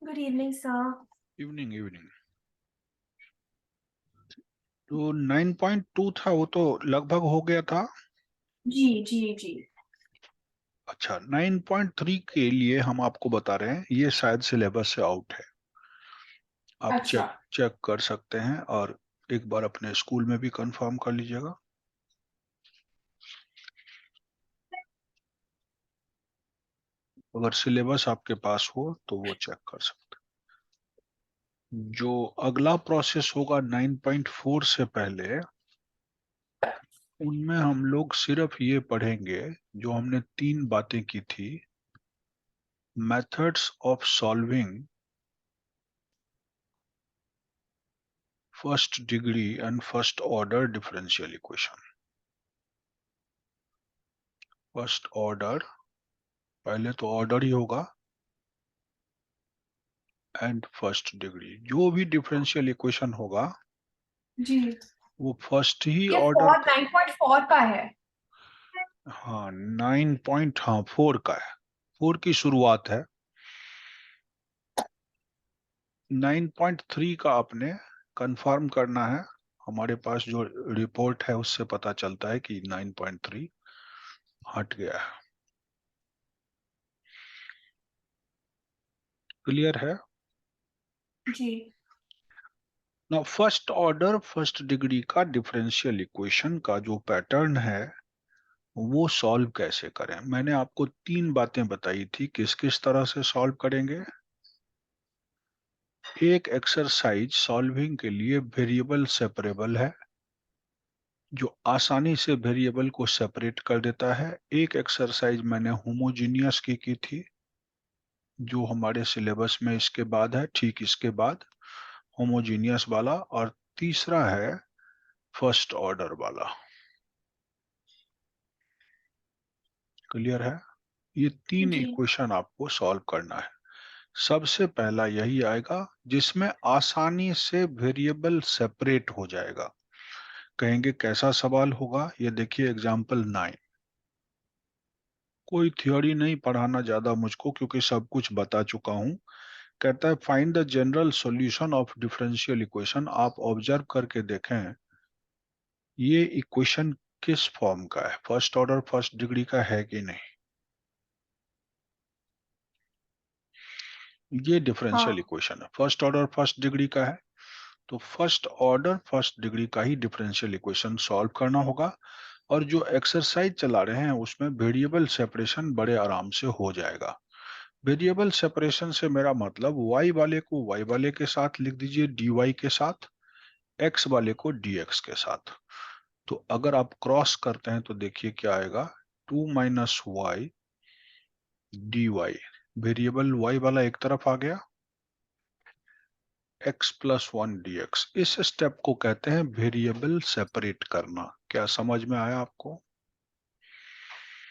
Good evening sir. Evening evening. तो 9.2 था, वो तो लगभग हो गया था। जी जी जी। अच्छा, 9.3 के लिए हम आपको बता रहे हैं, ये शायद सिलेबस से आउट है। आप अच्छा। चेक चेक कर सकते हैं और एक बार अपने स्कूल में भी कंफर्म कर लीजिएगा। अगर सिलेबस आपके पास हो तो वो चेक कर सकते हैं। जो अगला प्रोसेस होगा 9.4 से पहले, उनमें हम लोग सिर्फ ये पढ़ेंगे जो हमने तीन बातें की थी। Methods of solving first degree and first order differential equation. First order, पहले तो ऑर्डर ही होगा, एंड फर्स्ट डिग्री। जो भी डिफरेंशियल इक्वेशन होगा जी। वो फर्स्ट ही ये ऑर्डर फोर का। 9.4 का है। हाँ, 9.4 का है, 4 की शुरुआत है। 9.3 का आपने कंफर्म करना है। हमारे पास जो रिपोर्ट है उससे पता चलता है कि 9.3 हट गया है। क्लियर है जी। ना? फर्स्ट ऑर्डर फर्स्ट डिग्री का डिफरेंशियल इक्वेशन का जो पैटर्न है वो सॉल्व कैसे करें। मैंने आपको तीन बातें बताई थी, किस किस तरह से सॉल्व करेंगे। एक एक्सरसाइज सॉल्विंग के लिए वेरिएबल सेपरेबल है, जो आसानी से वेरिएबल को सेपरेट कर देता है। एक एक्सरसाइज मैंने होमोजीनियस की थी, जो हमारे सिलेबस में इसके बाद है, ठीक इसके बाद होमोजीनियस वाला। और तीसरा है फर्स्ट ऑर्डर वाला। क्लियर है? ये तीन जी। इक्वेशन आपको सॉल्व करना है। सबसे पहला यही आएगा जिसमें आसानी से वेरिएबल सेपरेट हो जाएगा। कहेंगे कैसा सवाल होगा, ये देखिए एग्जाम्पल 9। कोई थ्योरी नहीं पढ़ाना ज्यादा मुझको, क्योंकि सब कुछ बता चुका हूं। कहता है find the general solution of differential equation. आप ऑब्जर्व करके देखें ये इक्वेशन किस फॉर्म का है, फर्स्ट ऑर्डर फर्स्ट डिग्री का है कि नहीं। ये डिफरेंशियल हाँ। इक्वेशन है, फर्स्ट ऑर्डर फर्स्ट डिग्री का है। तो फर्स्ट ऑर्डर फर्स्ट डिग्री का ही डिफरेंशियल इक्वेशन सॉल्व करना होगा। और जो एक्सरसाइज चला रहे हैं उसमें वेरिएबल सेपरेशन बड़े आराम से हो जाएगा। वेरिएबल सेपरेशन से मेरा मतलब y वाले को y वाले के साथ लिख दीजिए dy के साथ, x वाले को dx के साथ। तो अगर आप क्रॉस करते हैं तो देखिए क्या आएगा, 2 - y dy। वेरिएबल y वाला एक तरफ आ गया, x+1 dx। इस स्टेप को कहते हैं वेरिएबल सेपरेट करना। क्या समझ में आया आपको?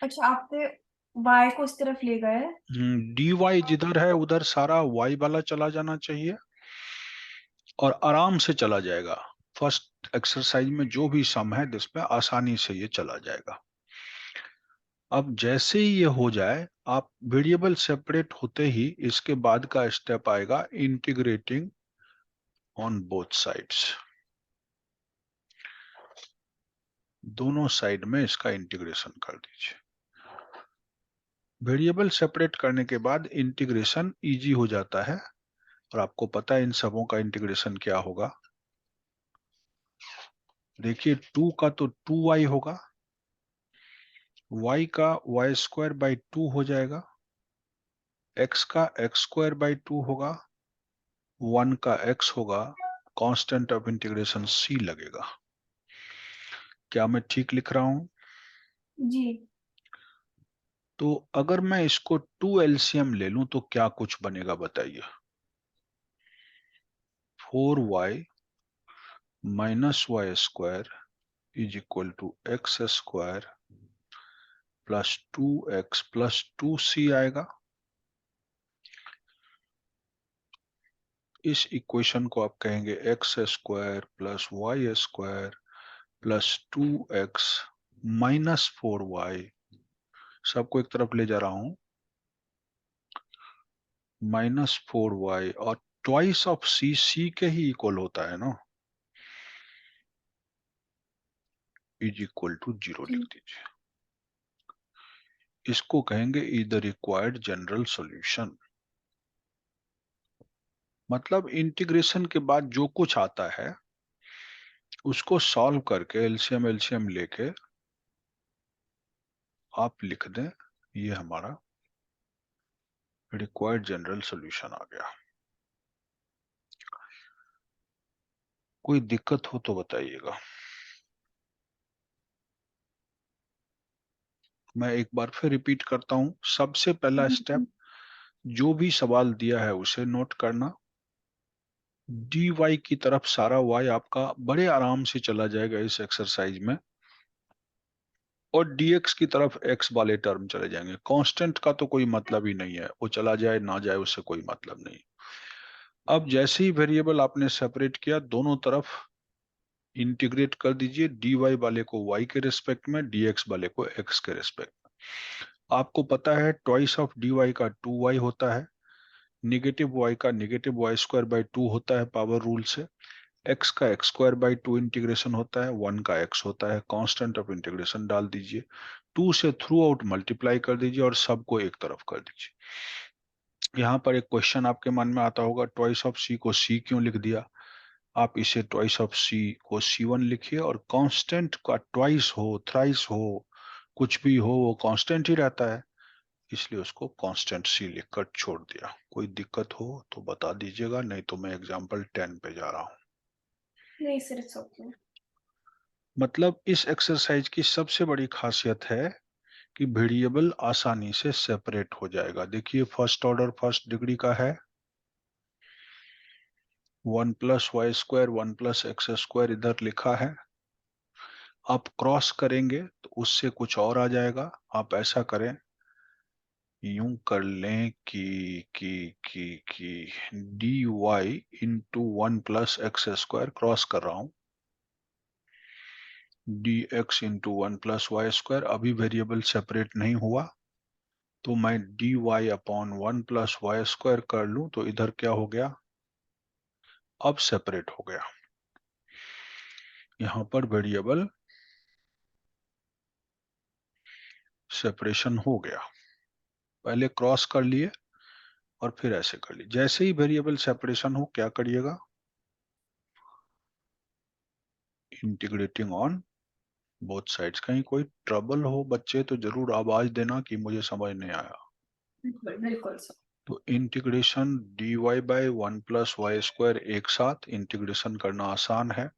अच्छा, आपने वाई को इस तरफ ले गए। dy जिधर है उधर सारा y वाला चला जाना चाहिए और आराम से चला जाएगा। फर्स्ट एक्सरसाइज में जो भी सम है जिसमें आसानी से ये चला जाएगा। अब जैसे ही ये हो जाए, आप वेरिएबल सेपरेट होते ही इसके बाद का स्टेप आएगा इंटीग्रेटिंग ऑन बोथ साइड्स। दोनों साइड में इसका इंटीग्रेशन कर दीजिए। वेरिएबल सेपरेट करने के बाद इंटीग्रेशन इजी हो जाता है। और आपको पता है इन सबों का इंटीग्रेशन क्या होगा। देखिए 2 का तो 2y होगा, y का y² by 2 हो जाएगा, x का x² by 2 होगा, 1 का x होगा, कांस्टेंट ऑफ इंटीग्रेशन c लगेगा। क्या मैं ठीक लिख रहा हूं? जी। तो अगर मैं इसको 2 एलसीएम ले लूं तो क्या कुछ बनेगा बताइए। 4y - y² is equal to x² +2x +2c आएगा। इस इक्वेशन को आप कहेंगे x² + y² + 2x - 4y। सबको एक तरफ ले जा रहा हूं। -4y और ट्वाइस ऑफ सी, सी के ही इक्वल होता है ना, इज इक्वल टू 0 लिख जी दीजिए। इसको कहेंगे is the required general solution. मतलब इंटीग्रेशन के बाद जो कुछ आता है उसको सॉल्व करके एलसीएम एलसीएम लेके आप लिख दें, ये हमारा रिक्वायर्ड जनरल सॉल्यूशन आ गया। कोई दिक्कत हो तो बताइएगा। मैं एक बार फिर रिपीट करता हूं, सबसे पहला स्टेप, जो भी सवाल दिया है उसे नोट करना। dy की तरफ सारा y आपका बड़े आराम से चला जाएगा इस एक्सरसाइज में, और dx की तरफ x वाले टर्म चले जाएंगे। कांस्टेंट का तो कोई मतलब ही नहीं है, वो चला जाए ना जाए उससे कोई मतलब नहीं। अब जैसे ही वेरिएबल आपने सेपरेट किया, दोनों तरफ इंटीग्रेट कर दीजिए, dy वाले को y के रिस्पेक्ट में, dx वाले को x के रिस्पेक्ट में। आपको पता है ट्वाइस ऑफ dy का 2y होता है, नेगेटिव y का नेगेटिव वाई स्क्वायर बाई 2 होता है पावर रूल से, x का एक्स स्क्वायर बाई 2 इंटीग्रेशन होता है, 1 का x होता है। कांस्टेंट ऑफ इंटीग्रेशन डाल दीजिए, 2 से थ्रू आउट मल्टीप्लाई कर दीजिए और सबको एक तरफ कर दीजिए। यहाँ पर एक क्वेश्चन आपके मन में आता होगा, ट्वाइस ऑफ c को c क्यों लिख दिया? आप इसे ट्वाइस ऑफ c को c1 लिखिए, और कांस्टेंट का ट्वाइस हो थ्राइस हो कुछ भी हो वो कांस्टेंट ही रहता है, इसलिए उसको कांस्टेंट c लिखकर छोड़ दिया। कोई दिक्कत हो तो बता दीजिएगा, नहीं तो मैं एग्जांपल 10 पे जा रहा हूँ। नहीं सर, इट्स ओके। मतलब इस एक्सरसाइज की सबसे बड़ी खासियत है कि वेरिएबल आसानी से सेपरेट हो जाएगा। देखिए फर्स्ट ऑर्डर फर्स्ट डिग्री का है, 1 plus y square 1 plus x square इधर लिखा है। आप क्रॉस करेंगे तो उससे कुछ और आ जाएगा। आप ऐसा करें, यूं कर लें कि d y into 1 plus x square, cross कर रहा हूं, d x into 1 plus y square. अभी वेरिएबल सेपरेट नहीं हुआ, तो मैं d y upon 1 plus y square कर लूं तो इधर क्या हो गया, अब सेपरेट हो गया। यहां पर वेरिएबल सेपरेशन हो गया। पहले क्रॉस कर लिए और फिर ऐसे कर लिए। जैसे ही वेरिएबल सेपरेशन हो क्या करिएगा, इंटीग्रेटिंग ऑन बोथ साइड्स। कहीं कोई ट्रबल हो बच्चे तो जरूर आवाज देना कि मुझे समझ नहीं आया। बिल्कुल बिल्कुल सर। तो integration d y by 1 plus y square एक साथ इंटीग्रेशन करना आसान है,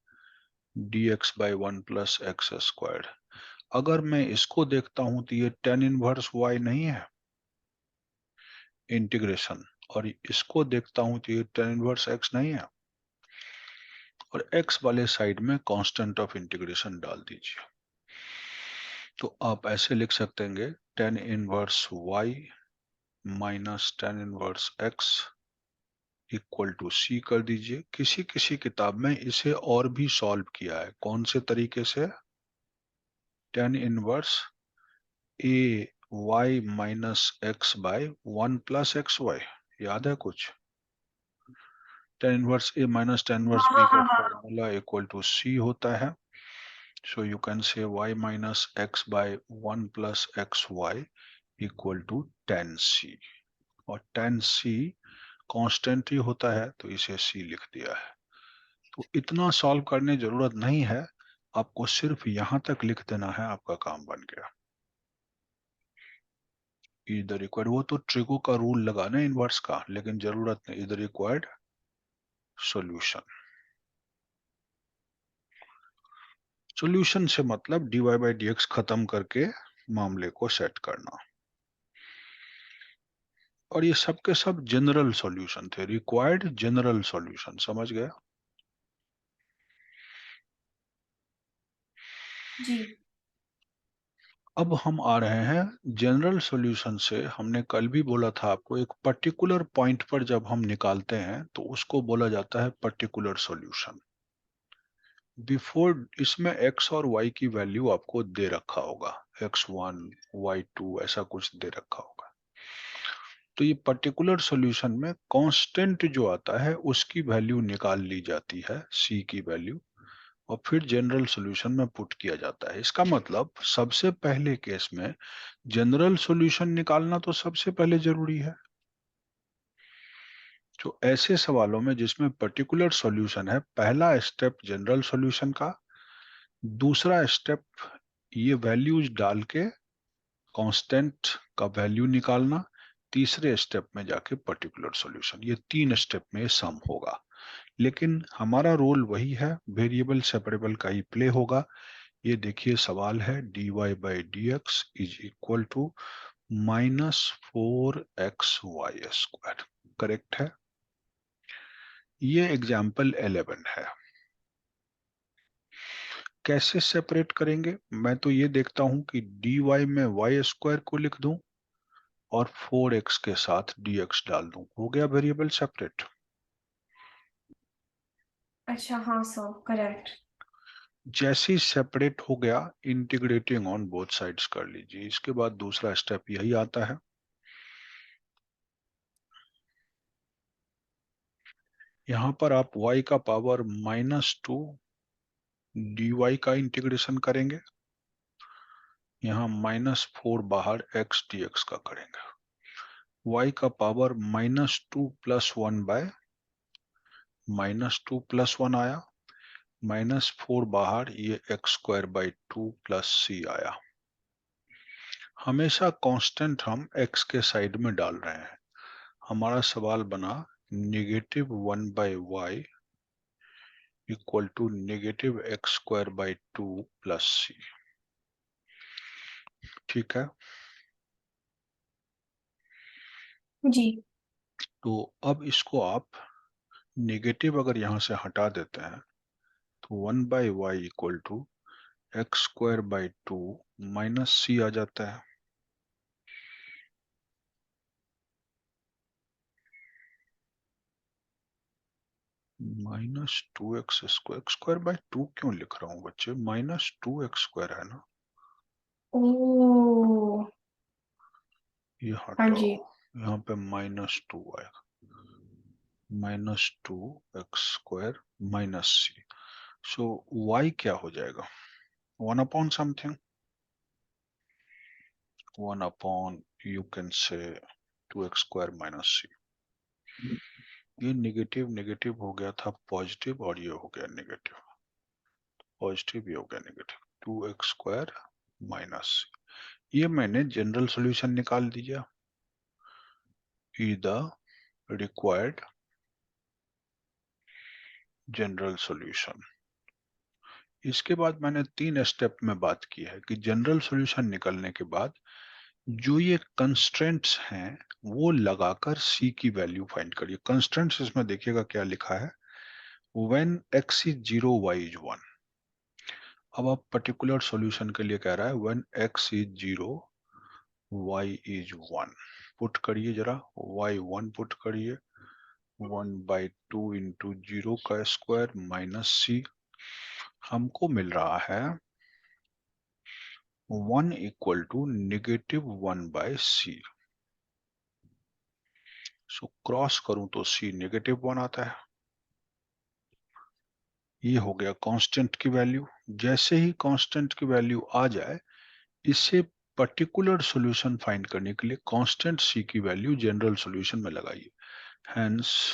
d x by 1 plus x square. अगर मैं इसको देखता हूं तो ये टेन इनवर्स वाई नहीं है इंटीग्रेशन, और इसको देखता हूं तो ये टेन इनवर्स एक्स नहीं है, और एक्स वाले साइड में कांस्टेंट ऑफ इंटीग्रेशन डाल दीजिए। तो आप ऐसे लिख सकते हैं, tan inverse Y minus tan inverse X equal to C कर दीजिए। किसी किसी किताब में इसे और भी सॉल्व किया है, कौन से तरीके से, tan inverse A Y minus X by 1 plus X Y, याद है कुछ? Tan inverse A minus tan inverse हाँ बी हाँ का हाँ हाँ। फॉर्मूला इक्वल टू सी होता है। So you can say y minus X by 1 plus X Y equal to ten C, और टेन सी कॉन्स्टेंट ही होता है तो इसे c लिख दिया है। तो इतना सॉल्व करने जरूरत नहीं है, आपको सिर्फ यहां तक लिख देना है, आपका काम बन गया। इधर रिक्वायर्ड, वो तो ट्रिगो का रूल लगाना इनवर्स का, लेकिन जरूरत नहीं, इधर रिक्वायर्ड सॉल्यूशन। सॉल्यूशन से मतलब dy बाई डी एक्स खत्म करके मामले को सेट करना। और ये सब के सब जनरल सॉल्यूशन थे, रिक्वायर्ड जनरल सॉल्यूशन, समझ गया? जी अब हम आ रहे हैं जनरल सॉल्यूशन से। हमने कल भी बोला था आपको, एक पर्टिकुलर पॉइंट पर जब हम निकालते हैं तो उसको बोला जाता है पर्टिकुलर सॉल्यूशन। बिफोर इसमें x और y की वैल्यू आपको दे रखा होगा, x1 y2 ऐसा कुछ दे रखा होगा। तो ये पर्टिकुलर सॉल्यूशन में कांस्टेंट जो आता है उसकी वैल्यू निकाल ली जाती है, सी की वैल्यू, और फिर जनरल सॉल्यूशन में पुट किया जाता है। इसका मतलब सबसे पहले केस में जनरल सॉल्यूशन निकालना तो सबसे पहले जरूरी है। तो ऐसे सवालों में जिसमें पर्टिकुलर सॉल्यूशन है, पहला स्टेप जनरल सॉल्यूशन का, दूसरा स्टेप ये वैल्यूज डाल के कांस्टेंट का वैल्यू निकालना, तीसरे स्टेप में जाके पर्टिकुलर सॉल्यूशन। ये 3 स्टेप में सम होगा, लेकिन हमारा रोल वही है, वेरिएबल सेपरेबल का ही प्ले होगा। ये देखिए सवाल है, dy by d x is equal to -4xy²। Correct है। ये एग्जाम्पल 11 है। कैसे सेपरेट करेंगे? मैं तो ये देखता हूं कि dy में y² को लिख दूं और 4x के साथ dx डाल दूं, हो गया वेरिएबल सेपरेट। अच्छा, हाँ सर, करेक्ट। जैसे ही सेपरेट हो गया, इंटीग्रेटिंग ऑन बोथ साइड्स कर लीजिए। इसके बाद दूसरा स्टेप यही आता है। यहां पर आप y का पावर -2 dy का इंटीग्रेशन करेंगे, यहाँ -4 बाहर x dx का करेंगे। y का पावर -2 + 1 बाय -2 + 1 आया, -4 बाहर, ये x²/2 + c आया। हमेशा कांस्टेंट हम x के साइड में डाल रहे हैं। हमारा सवाल बना -1/y equal to -x²/2 + c। ठीक है। जी। तो अब इसको आप नेगेटिव अगर यहां से हटा देते हैं तो 1/y equal to x²/2 - c आ जाता है। -2x², क्यों लिख रहा हूँ बच्चे? -2x² है ना, ओ। ये हाँ हटाओ, जी। यहाँ पे -2 आएगा, -2x² - c। सो y क्या हो जाएगा? 1/समथिंग, 1/ यू कैन से 2x² - c। ये नेगेटिव नेगेटिव हो गया था पॉजिटिव, और ये हो गया नेगेटिव पॉजिटिव, ये हो गया नेगेटिव, 2x² - c। ये मैंने जनरल सॉल्यूशन निकाल दिया, ई द रिक्वायर्ड जनरल सॉल्यूशन। इसके बाद मैंने 3 स्टेप में बात की है कि जनरल सॉल्यूशन निकलने के बाद जो ये कंस्ट्रेंट्स हैं वो लगाकर c की वैल्यू फाइंड करिए। कंस्ट्रेंट्स इसमें देखिएगा क्या लिखा है, when x is 0 y is 1। अब आप पर्टिकुलर सॉल्यूशन के लिए कह रहा है when x is 0 y is 1। Put करिए जरा, y 1 पुट करिए, 1/2 इंटू 0 का स्क्वायर माइनस c। हमको मिल रहा है 1 equal to -1/c। So cross करूं तो c -1 आता है। ये हो गया कांस्टेंट की वैल्यू। जैसे ही कांस्टेंट की वैल्यू आ जाए, इससे पर्टिकुलर सॉल्यूशन फाइंड करने के लिए कांस्टेंट c की वैल्यू जनरल सॉल्यूशन में लगाइए। हेंस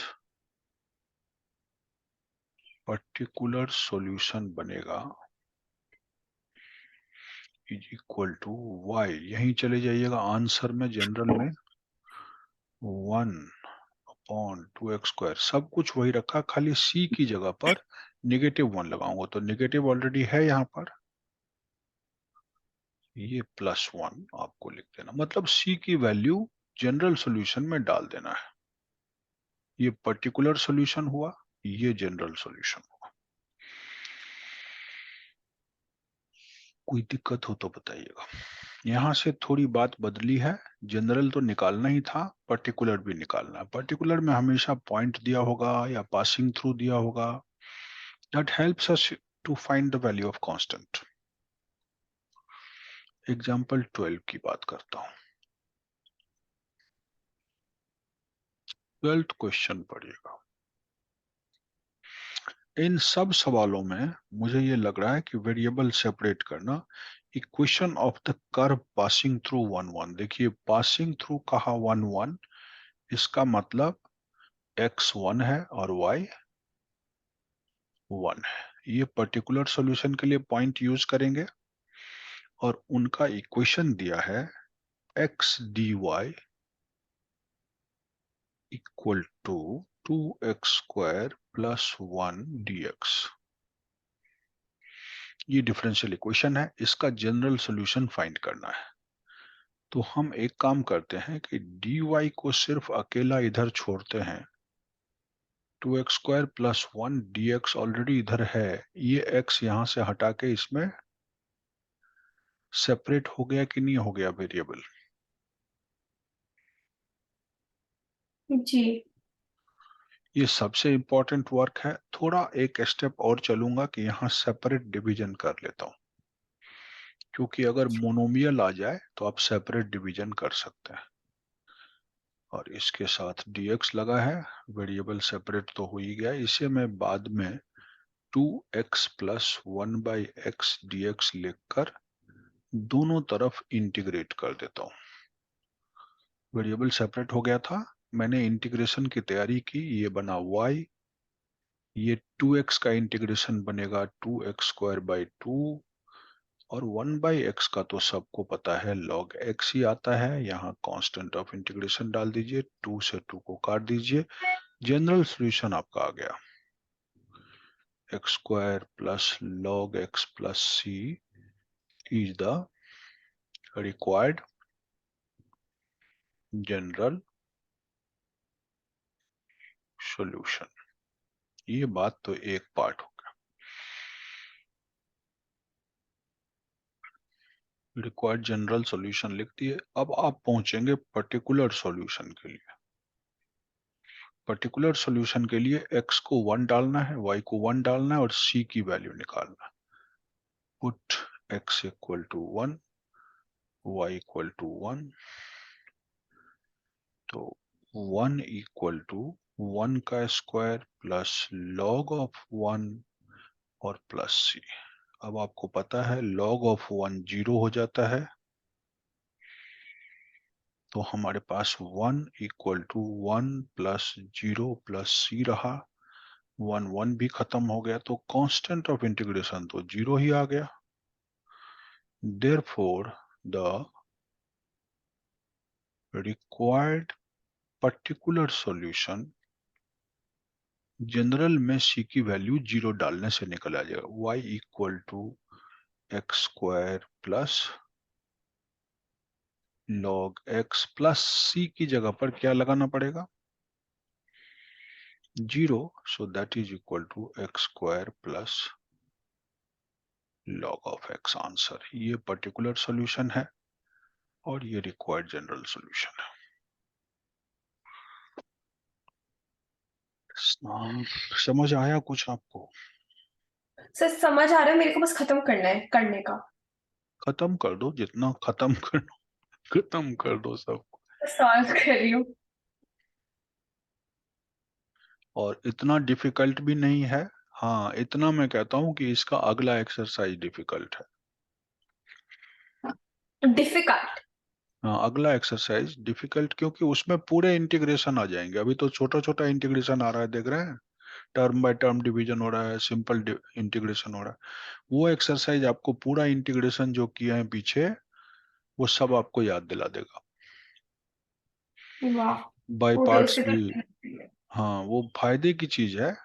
पर्टिकुलर सॉल्यूशन बनेगा इज इक्वल टू y। यहीं चले जाइएगा आंसर में, जनरल में 1/2x², सब कुछ वही रखा, खाली c की जगह पर -1 लगाऊंगा तो नेगेटिव ऑलरेडी है यहाँ पर, ये +1 आपको लिख देना, मतलब c की वैल्यू जनरल सॉल्यूशन में डाल देना है। ये पर्टिकुलर सॉल्यूशन हुआ, ये जनरल सॉल्यूशन हुआ। कोई दिक्कत हो तो बताइएगा। यहाँ से थोड़ी बात बदली है, जनरल तो निकालना ही था, पर्टिकुलर भी निकालना है। पर्टिकुलर में हमेशा पॉइंट दिया होगा या पासिंग थ्रू दिया होगा, that helps us to find the value of constant. Example 12 की बात करता हूं। 12th क्वेश्चन पढ़िएगा। इन सब सवालों में मुझे ये लग रहा है कि वेरिएबल सेपरेट करना, equation of the curve passing through 1 1। देखिए पासिंग थ्रू कहा 1 1, इसका मतलब x 1 है और y 1 है। ये पर्टिकुलर सॉल्यूशन के लिए पॉइंट यूज करेंगे और उनका इक्वेशन दिया है x dy equal to 2x square plus 1 dx। ये डिफरेंशियल इक्वेशन है, इसका जनरल सॉल्यूशन फाइंड करना है। तो हम एक काम करते हैं कि dy को सिर्फ अकेला इधर छोड़ते हैं, 2x square plus 1 dx already इधर है, ये x यहां से हटा के इसमें सेपरेट हो गया कि नहीं हो गया वेरिएबल। जी। ये सबसे इंपॉर्टेंट वर्क है। थोड़ा एक स्टेप और चलूंगा कि यहाँ सेपरेट डिवीजन कर लेता हूं, क्योंकि अगर मोनोमियल आ जाए तो आप सेपरेट डिवीजन कर सकते हैं। और इसके साथ dx लगा है, वेरिएबल सेपरेट तो हो ही गया। इसे मैं बाद में 2x plus 1 by x dx लिखकर दोनों तरफ इंटीग्रेट कर देता हूं। वेरिएबल सेपरेट हो गया था, मैंने इंटीग्रेशन की तैयारी की, ये बना y, ये 2x का इंटीग्रेशन बनेगा 2x स्क्वायर बाई 2, और 1 बाई एक्स का तो सबको पता है log x ही आता है। यहाँ कांस्टेंट ऑफ इंटीग्रेशन डाल दीजिए, 2 से 2 को काट दीजिए, जनरल सॉल्यूशन आपका आ गया x square plus log x plus c is the required general solution. ये बात तो एक पार्ट हो गया, रिक्वायर्ड जनरल सॉल्यूशन लिख दिए। अब आप पहुंचेंगे पर्टिकुलर सॉल्यूशन के लिए। पर्टिकुलर सॉल्यूशन के लिए x को 1 डालना है, y को 1 डालना है और c की वैल्यू निकालना है। Put x equal to 1, y equal to 1, तो 1 इक्वल टू 1 का स्क्वायर प्लस log ऑफ 1 और प्लस c। अब आपको पता है log ऑफ 1 0 हो जाता है, तो हमारे पास 1 equal to 1 plus 0 plus c रहा। 1 1 भी खत्म हो गया, तो कांस्टेंट ऑफ इंटीग्रेशन तो 0 ही आ गया। Therefore, the required particular solution general में c की वैल्यू 0 डालने से निकल आ जाएगा, y equal to x square plus log x plus c की जगह पर क्या लगाना पड़ेगा, 0, so that is equal to x square plus log of x answer. ये पर्टिकुलर सॉल्यूशन है और ये रिक्वायर्ड जनरल सॉल्यूशन है। समझ आया कुछ आपको? सर समझ आ रहा है, मेरे को बस खत्म करना है करने का। खत्म कर दो, जितना खत्म कर खत्म कर दो सब। सॉल्व कर रही हूँ। और इतना डिफिकल्ट भी नहीं है। हाँ, इतना मैं कहता हूं कि इसका अगला एक्सरसाइज डिफिकल्ट है। डिफिकल्ट। हाँ, अगला एक्सरसाइज डिफिकल्ट, क्योंकि उसमें पूरे इंटीग्रेशन आ जाएंगे। अभी तो छोटा छोटा इंटीग्रेशन आ रहा है, देख रहे हैं, टर्म बाय टर्म डिवीजन हो रहा है, सिंपल इंटीग्रेशन हो रहा है। वो एक्सरसाइज आपको पूरा इंटीग्रेशन जो किया है पीछे, वो सब आपको याद दिला देगा, वाह। बाय वो तो पार्ट्स उससे तो भी। हाँ, वो फायदे की चीज है,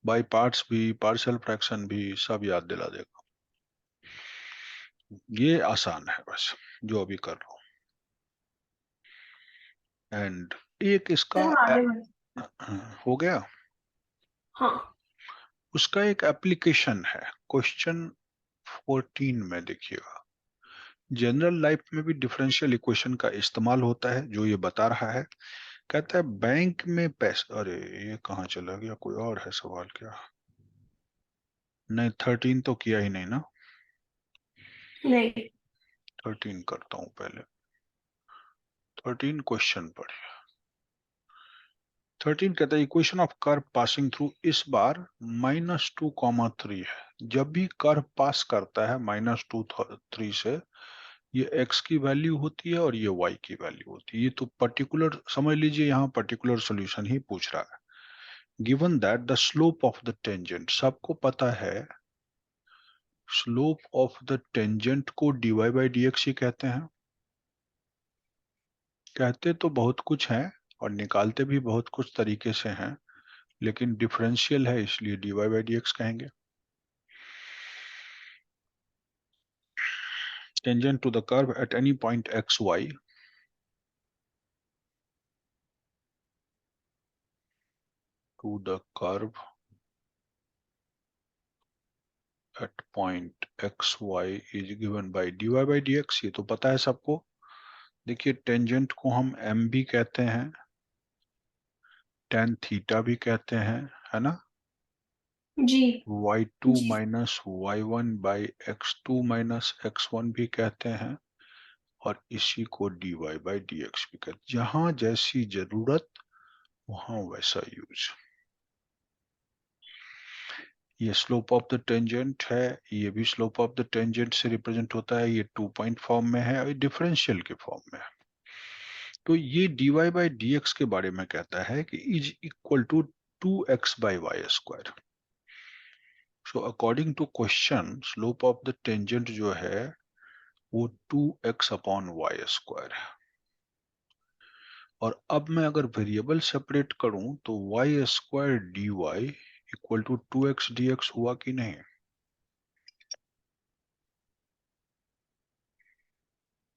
बाय पार्ट्स भी, पार्शियल फ्रैक्शन भी सब याद दिला देगा। ये आसान है बस, जो अभी कर रहा हूँ। एंड एक इसका सर आगे बढ़। हो गया। हाँ। उसका एक एप्लीकेशन है, क्वेश्चन 14 में देखिएगा। जनरल लाइफ में भी डिफरेंशियल इक्वेशन का इस्तेमाल होता है, जो ये बता रहा है। कहता है बैंक में पैसा, अरे ये कहाँ चला गया, कोई और है सवाल क्या? नहीं, 13 तो किया ही नहीं ना। नहीं। 13 करता हूं पहले। 13 क्वेश्चन पढ़िए। 13 कहता है equation of curve passing through, इस बार -2, 3 है। जब भी कर्व पास करता है -2, 3 से, ये x की वैल्यू होती है और ये y की वैल्यू होती है। ये तो पर्टिकुलर समझ लीजिए, यहाँ पर्टिकुलर सॉल्यूशन ही पूछ रहा है। Given that the slope of the tangent, सबको पता है स्लोप ऑफ द टेंजेंट को dy बाई dx ही कहते हैं। कहते तो बहुत कुछ है और निकालते भी बहुत कुछ तरीके से हैं, लेकिन डिफरेंशियल है इसलिए dy बाई dx कहेंगे। Tangent to the curve at any point x y, to the curve at point x y is given by dy by dx, ये तो पता है सबको। देखिए टेंजेंट को हम m भी कहते हैं, tan थीटा भी कहते हैं, है ना। जी y2 जी। Minus y1 by x2 minus x1 भी कहते हैं, और इसी को dy बाई dx भी कहते हैं। जहां जैसी जरूरत वहां वैसा यूज। ये स्लोप ऑफ द टेंजेंट है, ये भी स्लोप ऑफ द टेंजेंट से रिप्रेजेंट होता है। ये 2 पॉइंट फॉर्म में है और डिफरेंशियल के फॉर्म में है। तो ये dy बाई dx के बारे में कहता है कि is equal to 2x by y square. So according to question, slope of the tangent जो है वो 2x अपॉन वाई स्क्वायर है। और अब मैं अगर वेरिएबल सेपरेट करूं तो y square d y equal to 2x dx हुआ कि नहीं।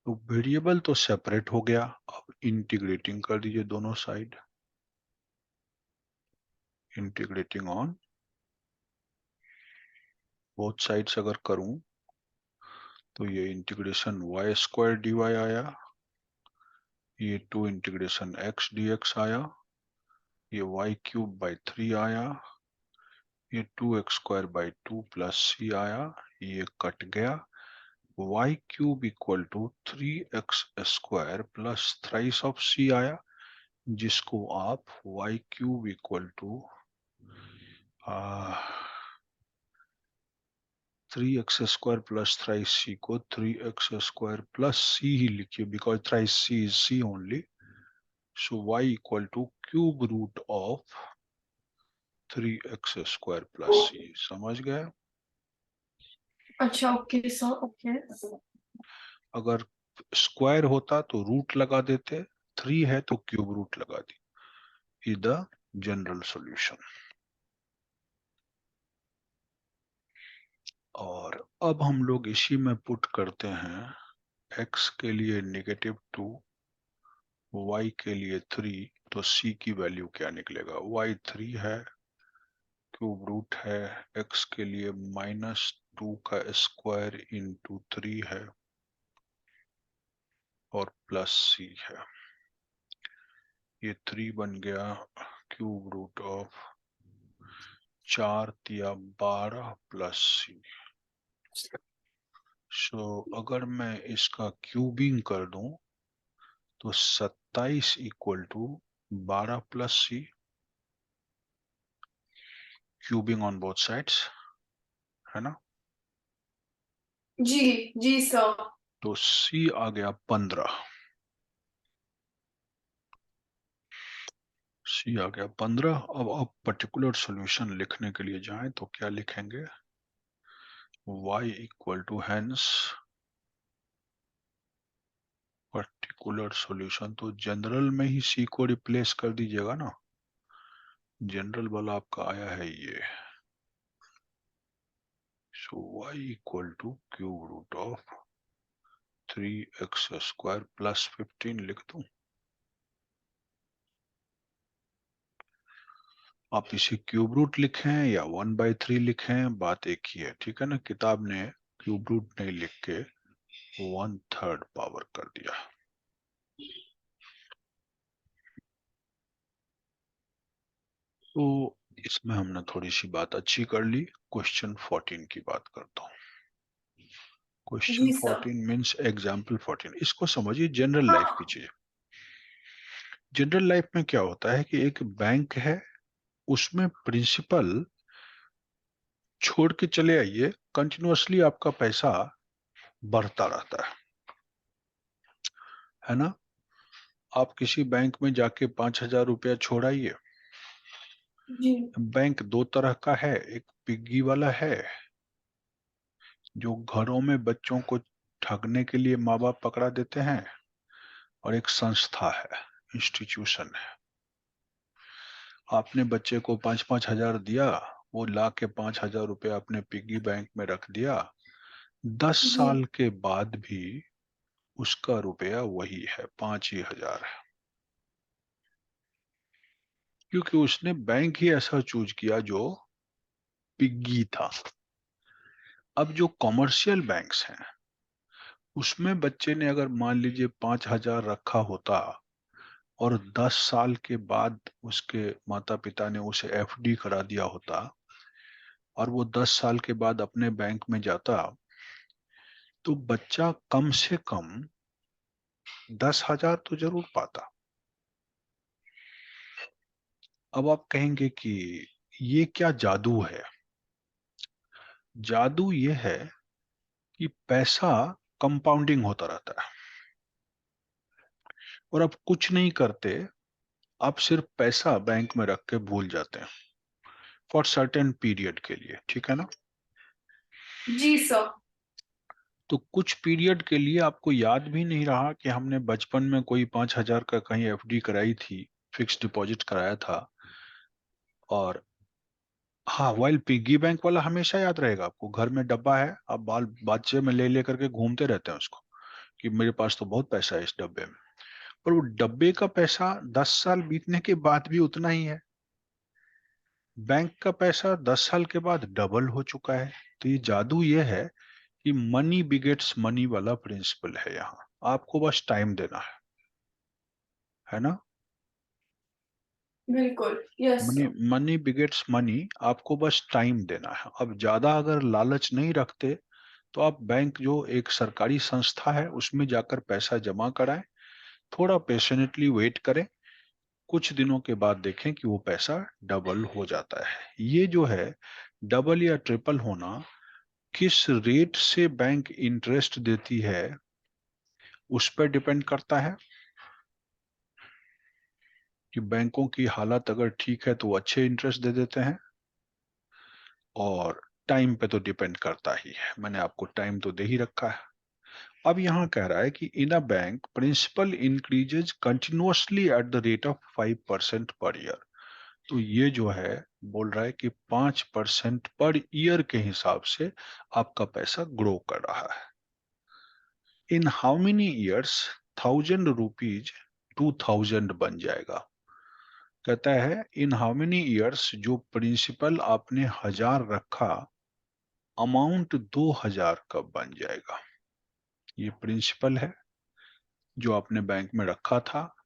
तो वेरिएबल तो सेपरेट हो गया, अब इंटीग्रेटिंग कर दीजिए दोनों side. Integrating on both sides अगर करूं तो ये integration y square d y आया, ये 2 इंटीग्रेशन एक्स डी एक्स आया, ये वाई क्यूब बाई 3 आया, ये 2x स्क्वायर बाई 2 प्लस सी आया, ये कट गया। Y cube equal to 3x square plus thrice of C आया, जिसको आप Y cube equal to 3x square plus thrice C को 3x स्क्वायर प्लस सी ही लिखिए, because thrice C is C only. So y equal to cube root of 3x square plus C. समझ गए। अच्छा, okay sir, okay. अगर square होता तो root लगा देते, 3 है तो क्यूब रूट लगा दी। Is the general solution. और अब हम लोग इसी में पुट करते हैं x के लिए -2, y के लिए 3, तो c की वैल्यू क्या निकलेगा। y 3 है, क्यूब रूट है, x के लिए -2 का स्क्वायर इंटू 3 है, और प्लस c है। ये 3 बन गया क्यूब रूट ऑफ 4 तिया 12 प्लस सी। सो अगर मैं इसका क्यूबिंग कर दूं तो 27 equal to 12 plus c, cubing on both sides, है ना। जी जी सर। तो सी आ गया 15, सी आ गया 15। अब आप पर्टिकुलर सॉल्यूशन लिखने के लिए जाएं तो क्या लिखेंगे, y equal to hence particular solution, तो जनरल में ही सी को रिप्लेस कर दीजिएगा ना। जनरल वाला आपका आया है ये। So y equal to cube root of 3x square plus 15 लिख दूं। आप इसे क्यूब रूट लिखें या 1/3 लिखें, बात एक ही है, ठीक है ना। किताब ने क्यूब रूट नहीं लिख के 1/3 पावर कर दिया। तो इसमें हमने थोड़ी सी बात अच्छी कर ली। क्वेश्चन 14 की बात करता हूँ। क्वेश्चन जी सर। 14 means example 14। इसको समझिए जनरल लाइफ की चीज। जनरल लाइफ में क्या होता है कि एक बैंक है, उसमें प्रिंसिपल छोड़ के चले आइए, कंटिन्यूअसली आपका पैसा बढ़ता रहता है ना। आप किसी बैंक में जाके 5,000 रुपया छोड़ आइए। जी। बैंक दो तरह का है, एक पिग्गी वाला है जो घरों में बच्चों को ठगने के लिए माँ बाप पकड़ा देते हैं, और एक संस्था है, इंस्टीट्यूशन है। आपने बच्चे को 5-5 हजार दिया, वो ला के 5,000 रुपया अपने पिग्गी बैंक में रख दिया, 10 साल जी। के बाद भी उसका रुपया वही है, 5 ही हजार है, क्योंकि उसने बैंक ही ऐसा चूज किया जो पिग्गी था। अब जो कॉमर्शियल बैंक्स हैं, उसमें बच्चे ने अगर मान लीजिए 5,000 रखा होता, और 10 साल के बाद उसके माता पिता ने उसे एफडी करा दिया होता, और वो 10 साल के बाद अपने बैंक में जाता, तो बच्चा कम से कम 10,000 तो जरूर पाता। अब आप कहेंगे कि ये क्या जादू है? जादू ये है कि पैसा कंपाउंडिंग होता रहता है, और आप कुछ नहीं करते, आप सिर्फ पैसा बैंक में रख के भूल जाते हैं फॉर सर्टेन पीरियड के लिए, ठीक है ना। जी सर। तो कुछ पीरियड के लिए आपको याद भी नहीं रहा कि हमने बचपन में कोई 5,000 का कहीं एफडी कराई थी, फिक्स डिपॉजिट कराया था। और हाँ, वाइल पिग्गी बैंक वाला हमेशा याद रहेगा आपको, घर में डब्बा है, आप बाल बच्चे में ले लेकर के घूमते रहते हैं उसको, कि मेरे पास तो बहुत पैसा है इस डब्बे में। पर वो डब्बे का पैसा 10 साल बीतने के बाद भी उतना ही है। बैंक का पैसा 10 साल के बाद डबल हो चुका है। तो ये जादू ये है कि मनी बिगेट्स मनी वाला प्रिंसिपल है यहाँ। आपको बस टाइम देना है ना। बिल्कुल, yes money sir. Money begets money, आपको बस टाइम देना है। अब ज्यादा अगर लालच नहीं रखते, तो आप बैंक जो एक सरकारी संस्था है उसमें जाकर पैसा जमा कराएं, थोड़ा पेशेंटली वेट करें, कुछ दिनों के बाद देखें कि वो पैसा डबल हो जाता है। ये जो है डबल या ट्रिपल होना, किस रेट से बैंक इंटरेस्ट देती है उस पर डिपेंड करता है। कि बैंकों की हालत अगर ठीक है तो वो अच्छे इंटरेस्ट दे देते हैं, और टाइम पे तो डिपेंड करता ही है, मैंने आपको टाइम तो दे ही रखा है। अब यहाँ कह रहा है कि in a bank principal increases continuously at the rate of 5% per year. तो ये जो है बोल रहा है कि 5% पर ईयर के हिसाब से आपका पैसा ग्रो कर रहा है। In how many years 1,000 rupees 2,000 बन जाएगा। कहता है इन हाउ मेनी ईयर्स, जो प्रिंसिपल आपने 1,000 रखा, अमाउंट 2,000 कब बन जाएगा। ये प्रिंसिपल है जो आपने बैंक में रखा था,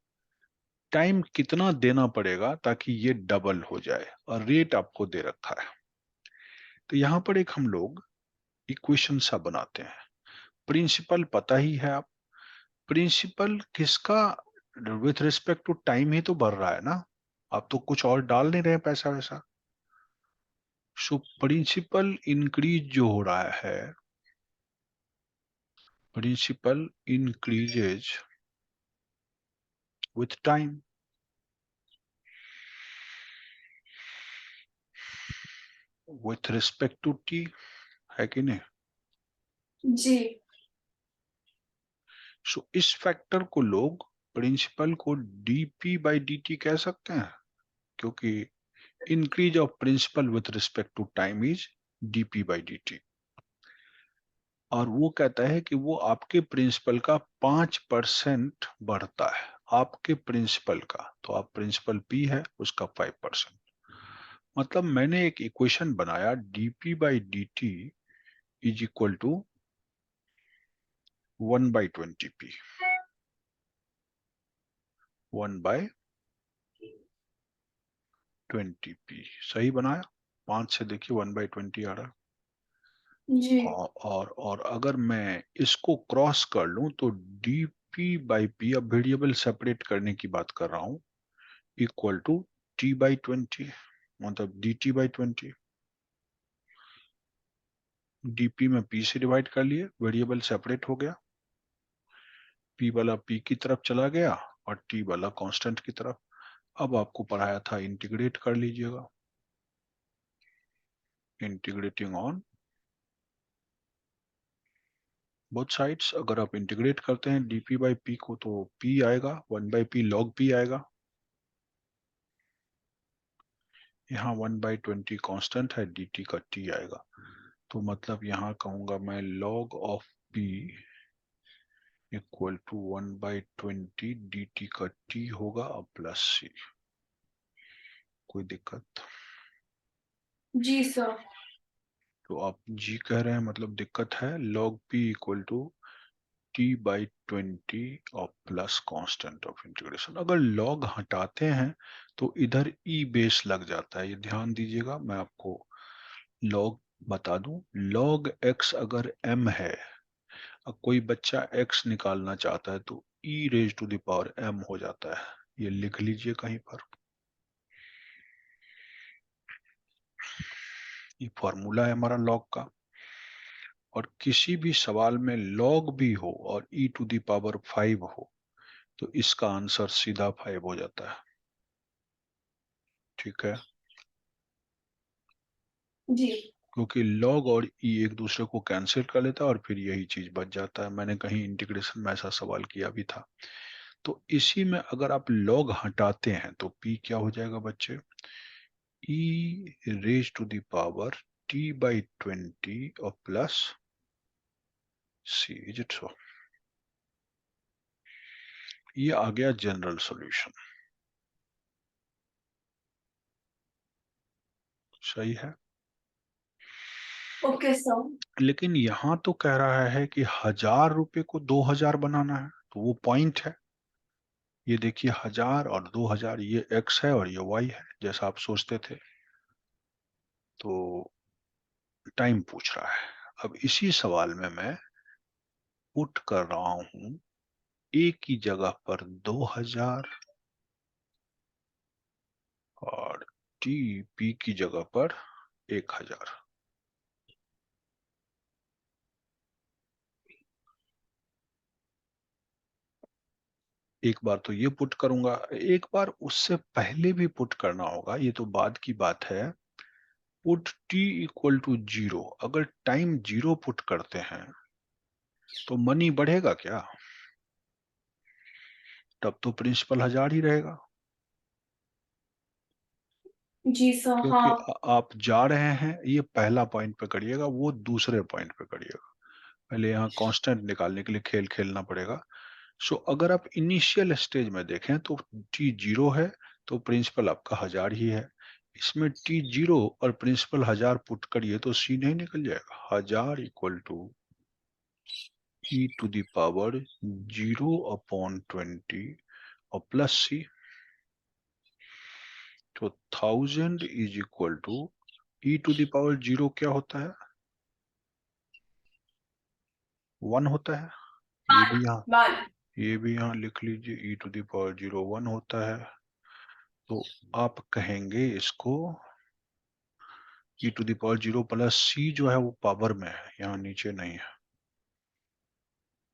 टाइम कितना देना पड़ेगा ताकि ये डबल हो जाए, और रेट आपको दे रखा है। तो यहाँ पर एक हम लोग इक्वेशन सा बनाते हैं। प्रिंसिपल पता ही है आप, प्रिंसिपल किसका विथ रिस्पेक्ट टू टाइम ही तो बढ़ रहा है ना, आप तो कुछ और डाल नहीं रहे पैसा वैसा। सो प्रिंसिपल इंक्रीज जो हो रहा है, principal increases with time, with respect to t, है कि नहीं। जी। सो इस फैक्टर को लोग, प्रिंसिपल को डीपी बाई डी कह सकते हैं, क्योंकि increase of principal with respect to time is d p by d. और वो कहता है कि वो आपके प्रिंसिपल का 5% बढ़ता है, आपके प्रिंसिपल का। तो आप प्रिंसिपल पी है, उसका 5%। मतलब मैंने एक इक्वेशन बनाया, d p by d t is equal to 1/20p, 1/20p। सही बनाया, 5 से देखिए 1/20 आ रहा। जी। और अगर मैं इसको क्रॉस कर लूं तो डी p बाई p, अब वेरिएबल सेपरेट करने की बात कर रहा हूं, इक्वल टू t बाई 20, मतलब dt बाई 20। dp में p से डिवाइड कर लिए, वेरिएबल सेपरेट हो गया, p वाला p की तरफ चला गया और t वाला कांस्टेंट की तरफ। अब आपको पढ़ाया था, इंटीग्रेट कर लीजिएगा, इंटीग्रेटिंग ऑन बोथ साइड्स। अगर आप इंटीग्रेट करते हैं dp बाई p को तो p आएगा, 1 बाई p log p आएगा। यहाँ 1 बाई 20 कॉन्स्टेंट है, dt का t आएगा। तो मतलब यहाँ कहूंगा मैं log of p equal to 1 by 20 dt का t होगा और प्लस c। कोई दिक्कत? जी सर। तो आप जी कह रहे हैं, मतलब दिक्कत है। log p equal to t by 20 और प्लस कांस्टेंट ऑफ इंटीग्रेशन। अगर log हटाते हैं तो इधर e बेस लग जाता है, ये ध्यान दीजिएगा। मैं आपको log बता दूं, log x अगर m है, अब कोई बच्चा x निकालना चाहता है तो e raise to the power m हो जाता है। ये लिख लीजिए कहीं पर, ये फॉर्मूला है हमारा log का। और किसी भी सवाल में log भी हो और e टू द पावर 5 हो तो इसका आंसर सीधा 5 हो जाता है। ठीक है, जी। क्योंकि log और e एक दूसरे को कैंसिल कर लेता है और फिर यही चीज बच जाता है। मैंने कहीं इंटीग्रेशन में ऐसा सवाल किया भी था। तो इसी में अगर आप log हटाते हैं तो p क्या हो जाएगा बच्चे? e raise to the power t by 20 और plus c। Is it so? ये आ गया जनरल सॉल्यूशन। सही है। Okay sir. लेकिन यहां तो कह रहा है कि 1000 रुपए को 2000 बनाना है, तो वो पॉइंट है। ये देखिए, 1000 और 2000, ये x है और ये y है, जैसा आप सोचते थे। तो टाइम पूछ रहा है। अब इसी सवाल में मैं पुट कर रहा हूं a की जगह पर 2000 और p की जगह पर 1000। एक बार तो ये पुट करूंगा, एक बार उससे पहले भी पुट करना होगा, ये तो बाद की बात है। पुट t इक्वल टू 0, अगर टाइम 0 पुट करते हैं तो मनी बढ़ेगा क्या? तब तो प्रिंसिपल 1000 ही रहेगा, जी सर। क्योंकि हाँ। आप जा रहे हैं। ये पहला पॉइंट पे करिएगा, वो दूसरे पॉइंट पे करिएगा। पहले यहाँ कांस्टेंट निकालने के लिए खेल खेलना पड़ेगा। सो अगर आप इनिशियल स्टेज में देखें तो t 0 है, तो प्रिंसिपल आपका 1000 ही है। इसमें t 0 और प्रिंसिपल 1000 पुट करिए तो c नहीं निकल जाएगा। 1000 equal to e to the power 0 upon 20 और प्लस c। तो 1000 is equal to e to the power 0 क्या होता है? 1 होता है। ये भी यहाँ, वन। ये भी यहाँ लिख लीजिए, e टू द पावर 0 1 होता है। तो आप कहेंगे इसको e to the power 0 plus c, जो है वो पावर में है, यहाँ नीचे नहीं है।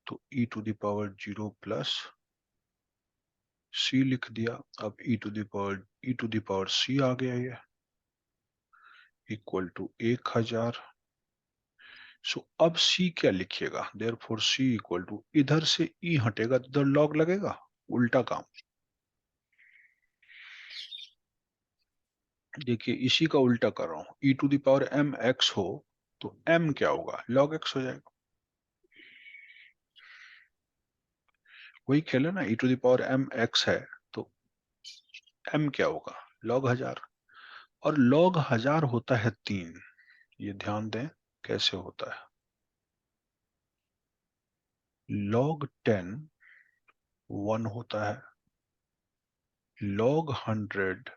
तो e to the power 0 plus c लिख दिया। अब e to the power c आ गया, ये इक्वल टू 1000। सो अब c क्या लिखिएगा? देयरफॉर c इक्वल टू, इधर से e हटेगा तो इधर log लगेगा, उल्टा काम। देखिए, इसी का उल्टा कर रहा हूं। e to the power m x हो तो m क्या होगा? log x हो जाएगा। वही खेल है ना, e to the power m x है तो m क्या होगा? log 1000। और log 1000 होता है 3। ये ध्यान दें कैसे होता है। log 10 1 होता है, log 100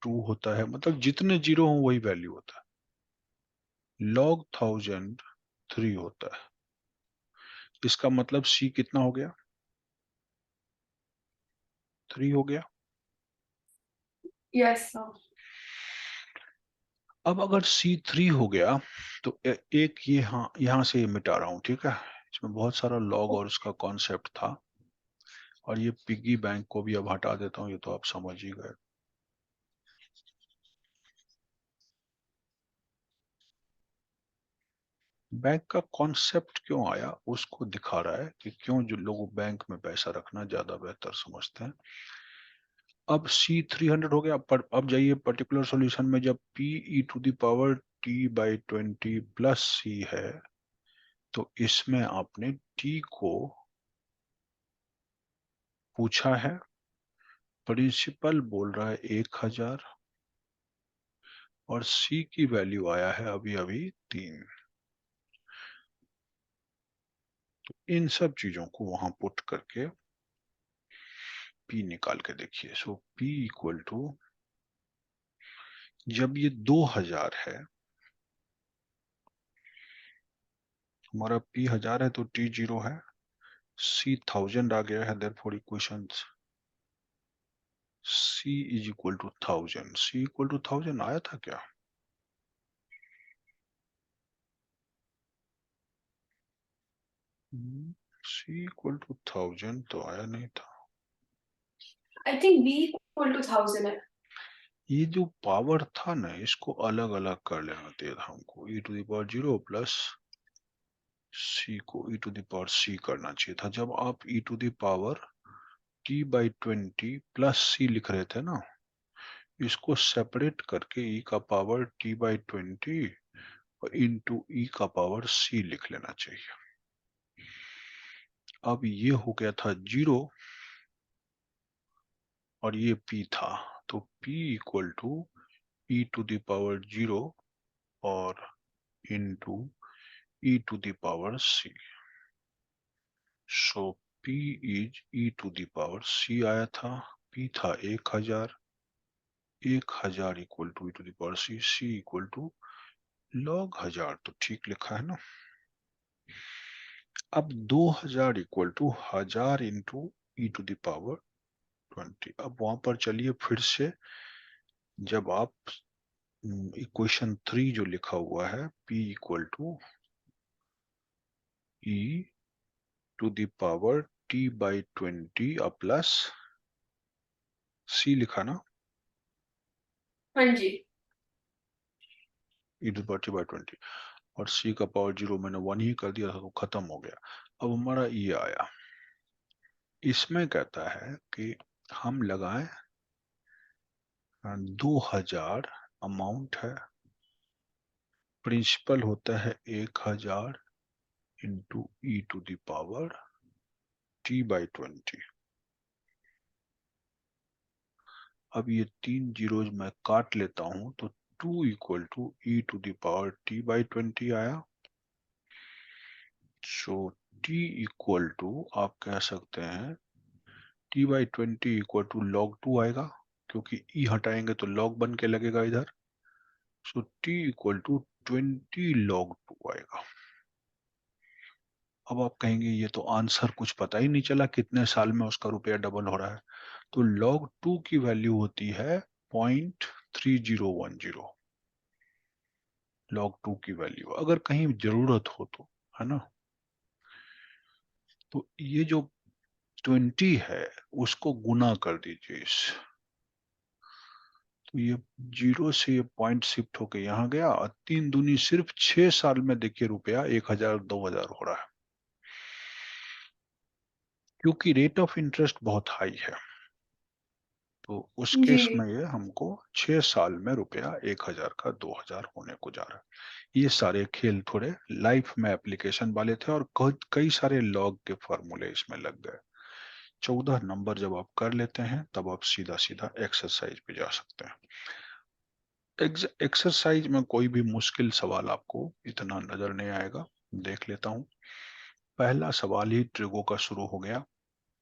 2 होता है, मतलब जितने जीरो हो वही वैल्यू होता है। log 1000 3 होता है। इसका मतलब c कितना हो गया? C3 हो गया। Yes sir. अब अगर C3 हो गया तो एक ये यहाँ से मिटा रहा हूँ, ठीक है। इसमें बहुत सारा लॉग और उसका कॉन्सेप्ट था, और ये पिगी बैंक को भी अब हटा देता हूँ, ये तो आप समझ ही गए। बैंक का कॉन्सेप्ट क्यों आया उसको दिखा रहा है कि क्यों जो लोग बैंक में पैसा रखना ज्यादा बेहतर समझते हैं। अब C300 हो गया, पर अब जाइए पर्टिकुलर सॉल्यूशन में, जब P e⁻t/20 प्लस C है तो इसमें आपने T को पूछा है, प्रिंसिपल बोल रहा है 1000, और C की वैल्यू आया है अभी अभी 3। तो इन सब चीजों को वहां पुट करके P निकाल के देखिए। सो P इक्वल टू, जब ये 2000 है, हमारा P 1000 है तो T 0 है, C 1000 आ गया है, therefore equation C is equal to 1000। C equal to 1000 आया था क्या? C इक्वल टू 1000 तो आया नहीं था। I think b equal to 1000 है। ये जो पावर था ना, इसको अलग अलग कर लेना चाहिए था हमको। e⁻0 प्लस C को e⁻c करना चाहिए था। जब आप e⁻t/20 प्लस C लिख रहे थे ना, इसको सेपरेट करके e⁻t/20 और इंटू e⁻c लिख लेना चाहिए। अब ये हो गया था 0 और ये P था, तो P इक्वल टू e⁻0 और into e⁻c। So P is e⁻c आया था, P था 1000, 1000 equal to e⁻c, C equal to log 1000, तो ठीक लिखा है ना। अब 2000 इक्वल टू 1000 इंटू e⁻20। अब वहां पर चलिए फिर से, जब आप इक्वेशन 3 जो लिखा हुआ है P equal to e⁻t/20 plus C लिखा ना, हाँ जी। e⁻t/20, और C का पावर 0 मैंने 1 ही कर दिया था तो खत्म हो गया। अब हमारा ये आया, इसमें कहता है कि हम लगाएं 2000 अमाउंट है, प्रिंसिपल होता है 1000 इंटू e⁻t/20। अब ये 3 जीरोज मैं काट लेता हूं तो 2 इक्वल टू e⁻t/20 आया। सो t इक्वल टू, आप कह सकते हैं t/20 इक्वल टू log 2 आएगा, क्योंकि e हटाएंगे तो log बन के लगेगा इधर। सो t इक्वल टू 20 log 2 आएगा। अब आप कहेंगे ये तो आंसर कुछ पता ही नहीं चला, कितने साल में उसका रुपया डबल हो रहा है। तो log 2 की वैल्यू होती है 0.3010। log 2 की वैल्यू अगर कहीं जरूरत हो तो, है ना। तो ये जो 20 है उसको गुना कर दीजिए इस, तो ये 0 से ये पॉइंट शिफ्ट होके यहाँ गया, और 3 दूनी सिर्फ 6 साल में देखिए रुपया 1000 2000 हो रहा है, क्योंकि रेट ऑफ इंटरेस्ट बहुत हाई है। तो उस जी। केस में ये हमको 6 साल में रुपया 1000 का 2000 होने को जा रहा है। ये सारे खेल थोड़े लाइफ में एप्लीकेशन वाले थे, और कई सारे लॉग के फॉर्मूले इसमें लग गए। 14 नंबर जब आप कर लेते हैं तब आप सीधा सीधा एक्सरसाइज पे जा सकते हैं। एक्सरसाइज में कोई भी मुश्किल सवाल आपको इतना नजर नहीं आएगा। देख लेता हूं, पहला सवाल ही ट्रिगो का शुरू हो गया।